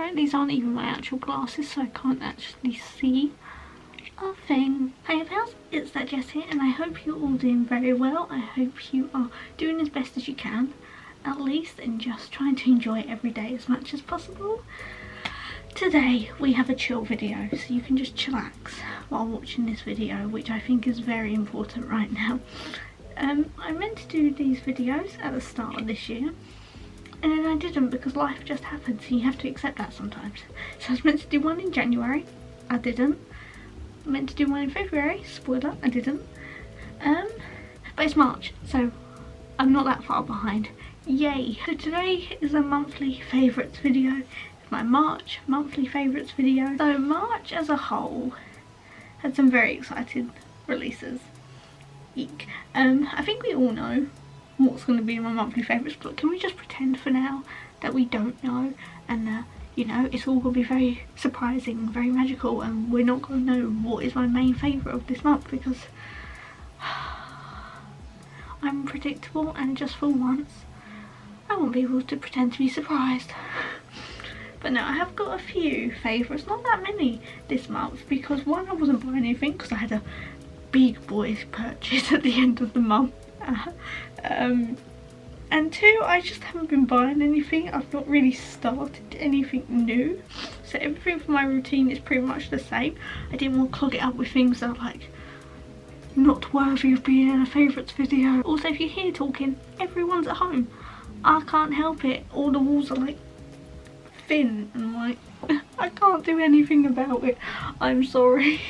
camera. These aren't even my actual glasses, so I can't actually see a thing. Hey pals, it's that Jess here, and I hope you're all doing very well. I hope you are doing as best as you can, at least, and just trying to enjoy every day as much as possible. Today we have a chill video, so you can just chillax while watching this video, which I think is very important right now. I meant to do these videos at the start of this year, and then I didn't because life just happens, and you have to accept that sometimes. So I was meant to do one in January, I didn't. I meant to do one in February, spoiler, I didn't. But it's March, so I'm not that far behind. Yay! So today is a monthly favourites video. My March monthly favourites video. So March as a whole had some very exciting releases. Eek. I think we all know what's going to be in my monthly favourites, but can we just pretend for now that we don't know, and you know, it's all going to be very surprising, very magical, and we're not going to know what is my main favourite of this month because I'm unpredictable, and just for once I want people to pretend to be surprised. But no, I have got a few favourites, not that many this month, because one, I wasn't buying anything because I had a big boys purchase at the end of the month. And two, I just haven't been buying anything. I've not really started anything new. So everything for my routine is pretty much the same. I didn't want to clog it up with things that are like not worthy of being in a favourites video. Also, if you hear talking, everyone's at home. I can't help it. All the walls are like thin and like I can't do anything about it. I'm sorry.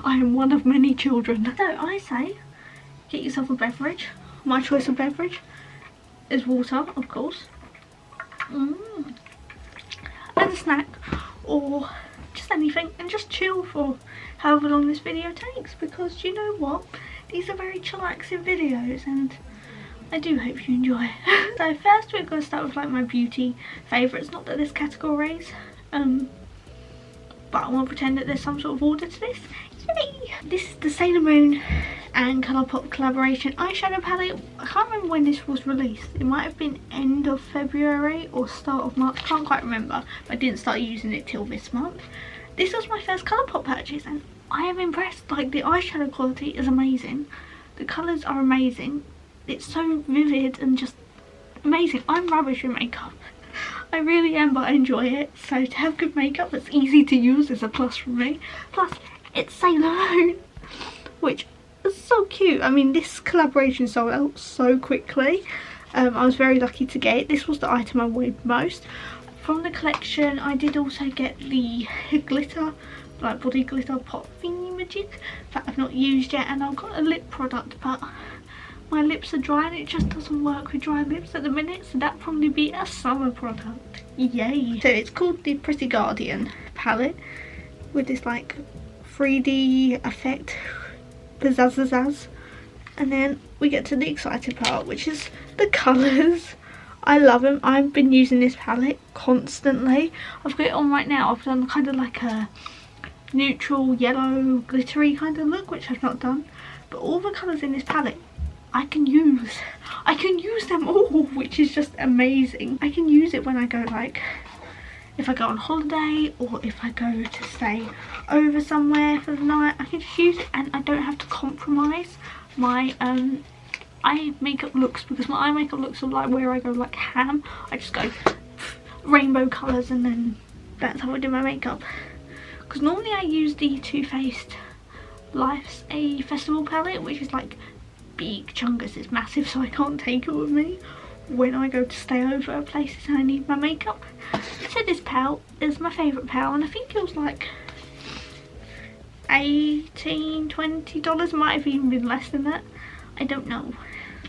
I am one of many children. So I say get yourself a beverage. My choice of beverage is water, of course, and a snack or just anything, and just chill for however long this video takes, because you know what, these are very chillaxing videos and I do hope you enjoy. So first we're going to start with like my beauty favourites, not that there's categories, but I want to pretend that there's some sort of order to this. Yay! This is the Sailor Moon and Colourpop collaboration eyeshadow palette. I can't remember when this was released. It might have been end of February or start of March, can't quite remember, but I didn't start using it till this month. This was my first Colourpop purchase and I am impressed. Like, the eyeshadow quality is amazing, the colours are amazing, it's so vivid and just amazing. I'm rubbish with makeup, I really am, but I enjoy it. So to have good makeup that's easy to use is a plus for me. Plus, it's Sailor Moon, which is so cute. I mean, this collaboration sold out so quickly. I was very lucky to get it. This was the item I wanted most. From the collection, I did also get the glitter, like body glitter pot thingy magic that I've not used yet. And I've got a lip product, but my lips are dry and it just doesn't work with dry lips at the minute, so that'll probably be a summer product. Yay! So it's called the Pretty Guardian palette with this like 3D effect, pizzazz, and then we get to the exciting part, which is the colours. I love them. I've been using this palette constantly. I've got it on right now. I've done kind of like a neutral yellow glittery kind of look, which I've not done, but all the colours in this palette I can use them all, which is just amazing. I can use it when I go, like if I go on holiday or if I go to stay over somewhere for the night. I can just use it and I don't have to compromise my eye makeup looks, because my eye makeup looks are like where I go like ham. I just go rainbow colours and then that's how I do my makeup. Because normally I use the Too Faced Life's a Festival palette, which is like big chungus, it's massive, so I can't take it with me when I go to stay over at places and I need my makeup. So this palette is my favourite palette, and I think it was like $18, $20, might have even been less than that, I don't know,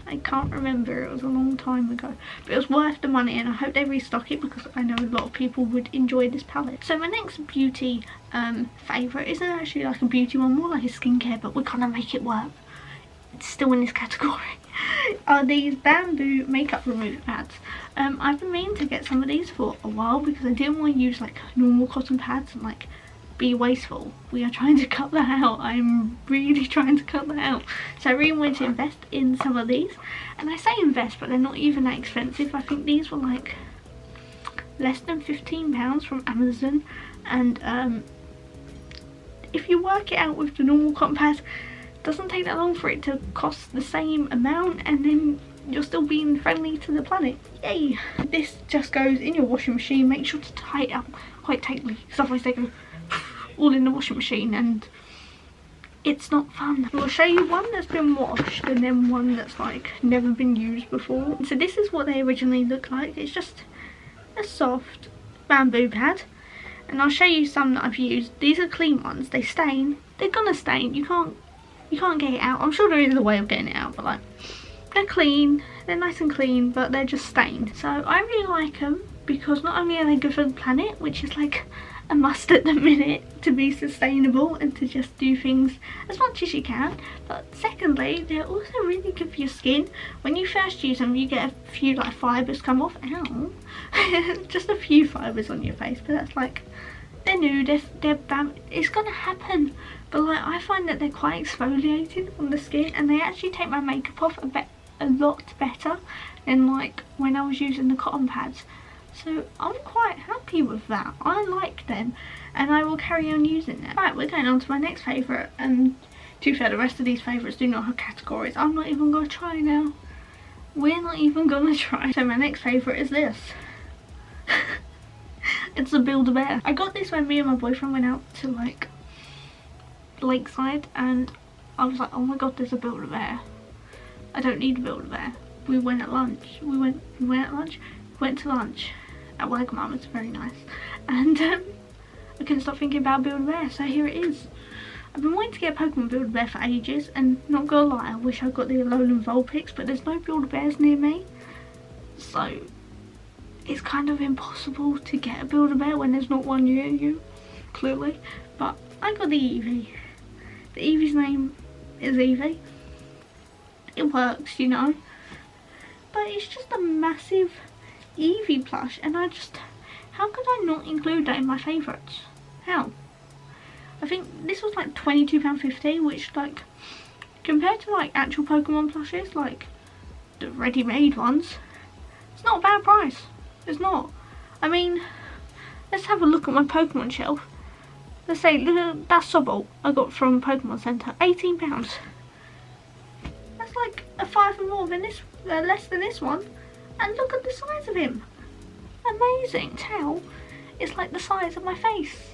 I can't remember, it was a long time ago, but it was worth the money, and I hope they restock it because I know a lot of people would enjoy this palette. So my next beauty favourite isn't actually like a beauty one, more like a skincare, but we're gonna make it work. It's still in this category. Are these bamboo makeup remover pads. I've been meaning to get some of these for a while because I didn't want to use like normal cotton pads and like be wasteful. We are trying to cut that out. I'm really trying to cut that out. So I really wanted to invest in some of these, and I say invest, but they're not even that expensive. I think these were like less than £15 from Amazon, and if you work it out with the normal cotton pads, it doesn't take that long for it to cost the same amount, and then you're still being friendly to the planet. Yay! This just goes in your washing machine. Make sure to tie it up quite tightly, because otherwise they go all in the washing machine and it's not fun. We'll show you one that's been washed and then one that's like never been used before. So this is what they originally look like. It's just a soft bamboo pad, and I'll show you some that I've used. These are clean ones. They stain. They're gonna stain. You can't get it out. I'm sure there is a way of getting it out, but like, they're clean. They're nice and clean, but they're just stained. So I really like them because not only are they good for the planet, which is like a must at the minute to be sustainable and to just do things as much as you can, but secondly, they're also really good for your skin. When you first use them, you get a few like fibres come off. Ow. Just a few fibres on your face, but that's like, they're new, they're bad. It's gonna happen, but like, I find that they're quite exfoliating on the skin, and they actually take my makeup off a lot better than like when I was using the cotton pads. So I'm quite happy with that. I like them and I will carry on using them. Right, we're going on to my next favourite, and to be fair, the rest of these favourites do not have categories. I'm not even going to try now. We're not even going to try. So my next favourite is this. It's a Build-A-Bear. I got this when me and my boyfriend went out to like Lakeside, and I was like, oh my god, there's a Build-A-Bear. I don't need a Build-A-Bear. We went at lunch. We went to lunch at Wagamama. It's very nice, and I couldn't stop thinking about Build-A-Bear, so here it is. I've been wanting to get a Pokemon Build-A-Bear for ages, and not gonna lie, I wish I got the Alolan Vulpix, but there's no Build-A-Bears near me, so it's kind of impossible to get a Build-A-Bear when there's not one near you, clearly. But I got the Eevee. The Eevee's name is Eevee. It works, you know, but it's just a massive Eevee plush, and how could I not include that in my favourites? How? I think this was like £22.50, which like, compared to like actual Pokemon plushes, like the ready-made ones, it's not a bad price. It's not. I mean, let's have a look at my Pokemon shelf. Let's say, look at that Sobble I got from Pokemon Centre, £18. That's like a five more than this, less than this one. And look at the size of him. Amazing. Tail is like the size of my face.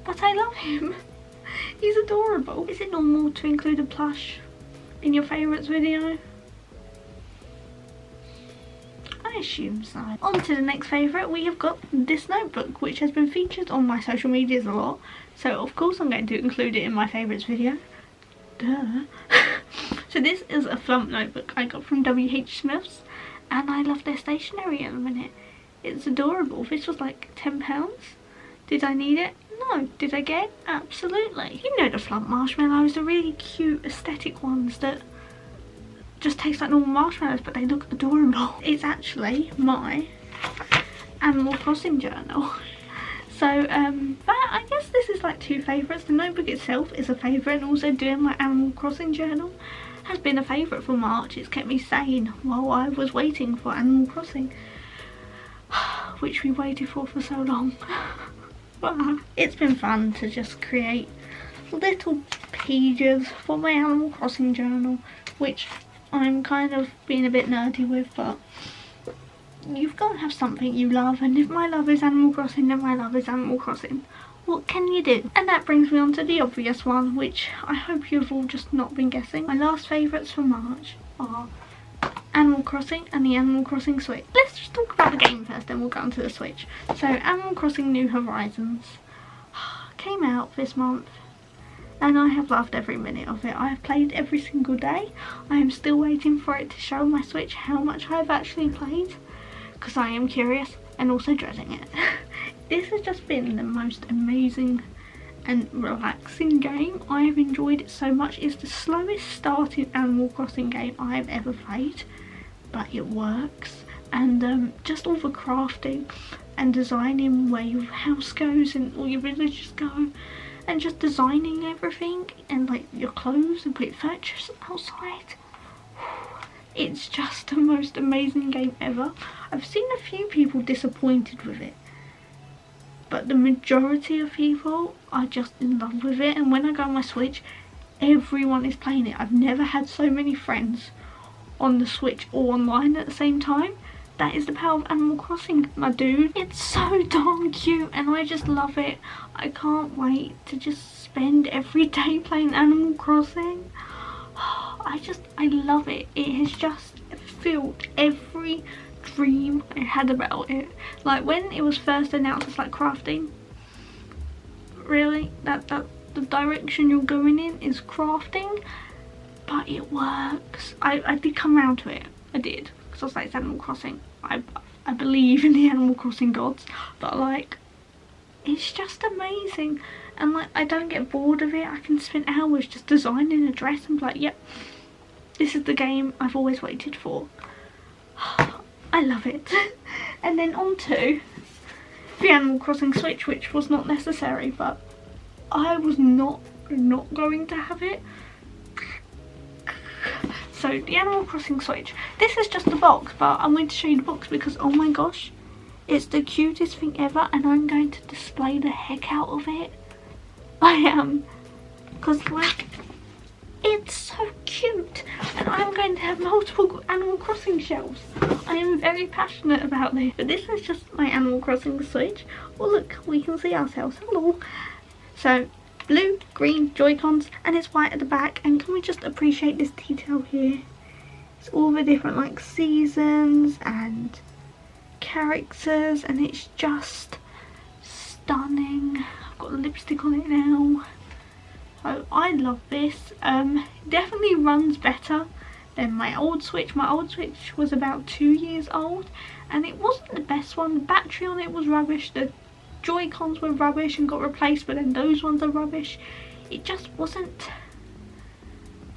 But I love him. He's adorable. Is it normal to include a plush in your favourites video? I assume so. On to the next favourite. We have got this notebook, which has been featured on my social medias a lot. So of course I'm going to include it in my favourites video. Duh. So this is a Flump notebook I got from WH Smith's. And I love their stationery at the minute. It's adorable. This was like £10. Did I need it? No. Did I get it? Absolutely. You know the Flump marshmallows, the really cute aesthetic ones that just taste like normal marshmallows, but they look adorable. It's actually my Animal Crossing journal. So that, I guess this is like two favourites. The notebook itself is a favourite, and also doing my Animal Crossing journal has been a favourite for March. It's kept me sane while I was waiting for Animal Crossing, which we waited for so long. It's been fun to just create little pages for my Animal Crossing journal, which I'm kind of being a bit nerdy with, but you've got to have something you love, and if my love is Animal Crossing, then my love is Animal Crossing. What can you do? And that brings me on to the obvious one, which I hope you've all just not been guessing. My last favourites for March are Animal Crossing and the Animal Crossing Switch. Let's just talk about the game first, then we'll go on to the Switch. So Animal Crossing New Horizons came out this month, and I have loved every minute of it. I have played every single day. I am still waiting for it to show my Switch how much I've actually played, because I am curious and also dreading it. This has just been the most amazing and relaxing game. I have enjoyed it so much. It's the slowest starting Animal Crossing game I have ever played, but it works. And just all the crafting and designing where your house goes and all your villages go, and just designing everything and like your clothes and putting furniture outside. It's just the most amazing game ever. I've seen a few people disappointed with it, but the majority of people are just in love with it. And when I go on my Switch, everyone is playing it. I've never had so many friends on the Switch or online at the same time. That is the power of Animal Crossing, my dude. It's so darn cute and I just love it. I can't wait to just spend every day playing Animal Crossing. I love it. It has just filled every dream I had about it. Like when it was first announced as like crafting, really, that the direction you're going in is crafting, but it works. I did come around to it. I did, because I was like, it's Animal Crossing. I believe in the Animal Crossing gods, but like, it's just amazing. And like, I don't get bored of it. I can spend hours just designing a dress and be like, yep, this is the game I've always waited for. I love it. And then on to the Animal Crossing Switch, which was not necessary, but I was not going to have it. So the Animal Crossing Switch, this is just the box, but I'm going to show you the box because oh my gosh, it's the cutest thing ever, and I'm going to display the heck out of it. I am, because like, it's so cute, and I'm going to have multiple Animal Crossing shelves. I am very passionate about this. But this is just my Animal Crossing Switch. Oh look, we can see ourselves. Hello. So blue, green Joy-Cons, and it's white at the back. And can we just appreciate this detail here? It's all the different like seasons and characters, and it's just stunning. I've got lipstick on it now. So I love this. Definitely runs better than my old Switch. My old Switch was about 2 years old and it wasn't the best one. The battery on it was rubbish. The Joy-Cons were rubbish and got replaced, but then those ones are rubbish. It just wasn't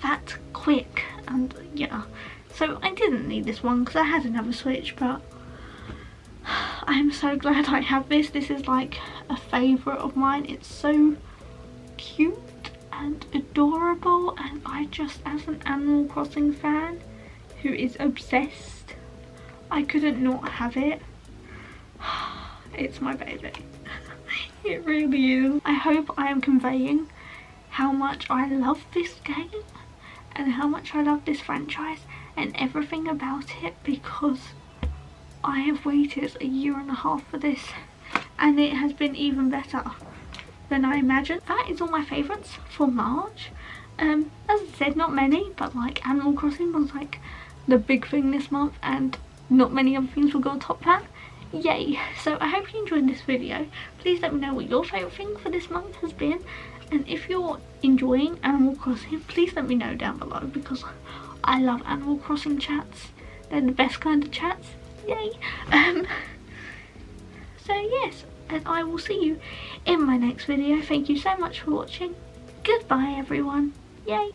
that quick, and yeah, so I didn't need this one because I had another Switch, but I'm so glad I have this. This is like a favourite of mine. It's so cute and adorable, and I just, as an Animal Crossing fan who is obsessed, I couldn't not have it. It's my baby. It really is. I hope I am conveying how much I love this game and how much I love this franchise and everything about it, because I have waited 1.5 years for this and it has been even better than I imagined. That is all my favourites for March. As I said, not many, but like Animal Crossing was like the big thing this month and not many other things will go on top that. Yay! So I hope you enjoyed this video. Please let me know what your favourite thing for this month has been, and if you're enjoying Animal Crossing, please let me know down below, because I love Animal Crossing chats. They're the best kind of chats. Yay! So yes, and I will see you in my next video. Thank you so much for watching. Goodbye everyone. Yay!